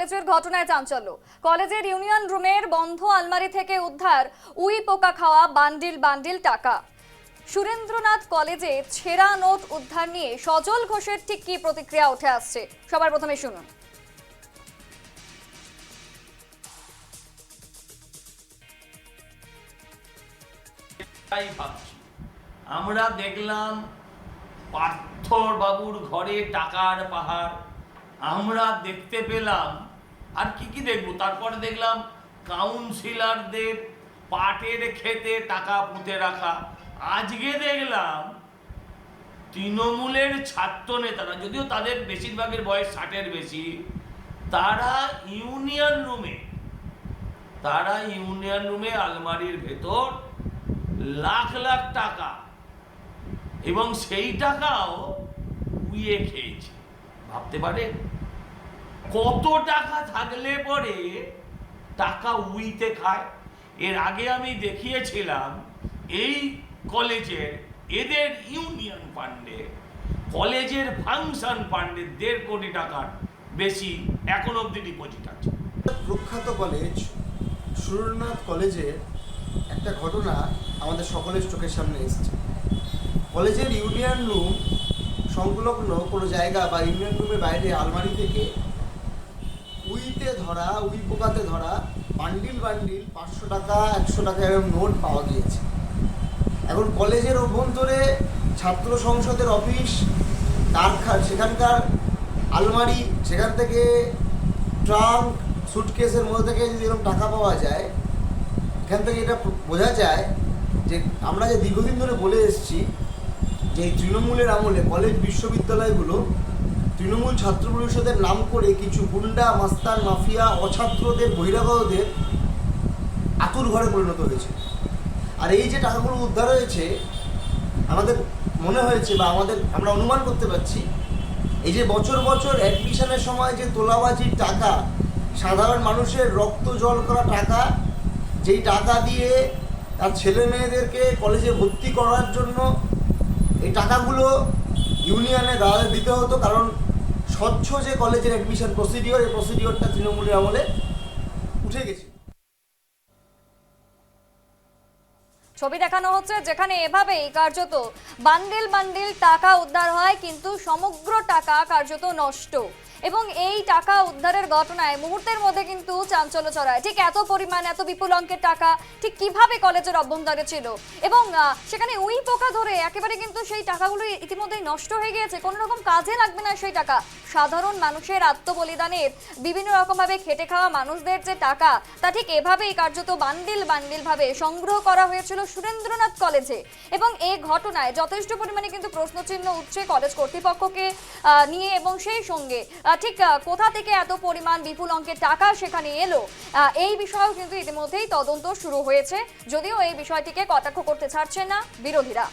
কলেজের ঘটনায় চাঞ্চল্য। কলেজের ইউনিয়ন রুমের বন্ধ আলমারি থেকে উদ্ধার উই পোকা খাওয়া বান্ডিল বান্ডিল টাকা। সুরেন্দ্রনাথ কলেজে ছেঁড়া নোট উদ্ধার নিয়ে সজল ঘোষের ঠিক কি প্রতিক্রিয়া উঠে আসছে, সবার প্রথমে শুনুন। আমরা দেখলাম পার্থর বাবুর ঘরে টাকার পাহাড়, আমরা দেখতে পেলাম আর কি দেখবো, তারপরে দেখলাম কাউন্সিলরদের পাটের খেতে টাকা পুঁতে রাখা। আজকে দেখলাম তৃণমূলের ছাত্র নেতারা, যদিও তাদের বেশিরভাগের বয়স 60-এর বেশি, তারা ইউনিয়ন রুমে আলমারির ভেতর লাখ লাখ টাকা, এবং সেই টাকাও উইয়ে খেয়েছে। ভাবতে পারেন কত টাকা থাকলে পরে টাকা উইতে খায়। এর আগে আমি দেখিয়েছিলাম এই কলেজের এদের ইউনিয়ন ফান্ডে, কলেজের ফাংশন ফান্ডে 1.5 কোটি টাকার বেশি এখন অবধি ডিপোজিট আছে। প্রখ্যাত কলেজ সুরেন্দ্রনাথ কলেজের একটা ঘটনা আমাদের সকলের চোখের সামনে এসেছে। কলেজের ইউনিয়ন রুম সংলগ্ন কোনো জায়গা বা ইউনিয়ন রুমের বাইরে আলমারি থেকে উই পোকাতে ধরা বান্ডিল 500 টাকা 100 টাকা এরকম নোট পাওয়া গিয়েছে। এখন কলেজের অভ্যন্তরে ছাত্র সংসদের অফিস, সেখানকার আলমারি, সেখান থেকে ট্রাঙ্ক, সুটকেসের মধ্যে থেকে যদি এরকম টাকা পাওয়া যায়, এখান থেকে এটা বোঝা যায় যে আমরা যে দীর্ঘদিন ধরে বলে এসেছি যে এই তৃণমূলের আমলে কলেজ বিশ্ববিদ্যালয়গুলো তৃণমূল ছাত্র পরিষদের নাম করে কিছু গুন্ডা, মাস্তান, মাফিয়া, অছাত্রদের, বহিরাগতদের আতুর ঘরে পরিণত হয়েছে। আর এই যে টাকাগুলো উদ্ধার হয়েছে, আমাদের মনে হয়েছে বা আমরা অনুমান করতে পারছি, এই যে বছর বছর অ্যাডমিশনের সময় যে তোলাবাজির টাকা, সাধারণ মানুষের রক্ত জল করা টাকা, যেই টাকা দিয়ে তার ছেলে মেয়েদেরকে কলেজে ভর্তি করার জন্য এই টাকাগুলো ইউনিয়নে দাঁড়াতে দিতে হতো, কারণ স্বচ্ছ যে কলেজের অ্যাডমিশন প্রসিডিওর, এই প্রসিডিওরটা তৃণমূলের আমলে উঠে গেছে। ছবি দেখানো হচ্ছে যেখানে এভাবেই কার্যত বান্ডিল বান্ডিল টাকা উদ্ধার হয়, কিন্তু সমগ্র টাকা কার্যত নষ্ট। এবং এই টাকা উদ্ধারের ঘটনায় মুহূর্তের মধ্যে কিন্তু চাঞ্চল্য ছড়ায়। ঠিক এত পরিমাণ, এত বিপুল অঙ্কের টাকা ঠিক কিভাবে কলেজের অভ্যন্তরে ছিল, এবং সেখানে উই পোকা ধরে একেবারে কিন্তু সেই টাকাগুলো ইতিমধ্যেই নষ্ট হয়ে গিয়েছে। কোনো রকম কাজে লাগবে না সেই টাকা। সাধারণ মানুষের আত্মবলিদানের, বিভিন্ন রকমভাবে খেটে খাওয়া মানুষদের যে টাকা, তা ঠিক এভাবেই কার্যত বান্ডিল বান্ডিল ভাবে সংগ্রহ করা হয়েছিল সুরেন্দ্রনাথ কলেজে। এবং এই ঘটনায় যথেষ্ট পরিমাণে কিন্তু প্রশ্নচিহ্ন উঠছে কলেজ কর্তৃপক্ষকে নিয়ে, এবং সেই সঙ্গে ঠিক কোথা থেকে এত পরিমাণ বিপুল অঙ্কের টাকা সেখানে এলো, এই বিষয়েও কিন্তু ইতিমধ্যেই তদন্ত শুরু হয়েছে, যদিও এই বিষয়টিকে কটাক্ষ করতে ছাড়ছেন না বিরোধীরা।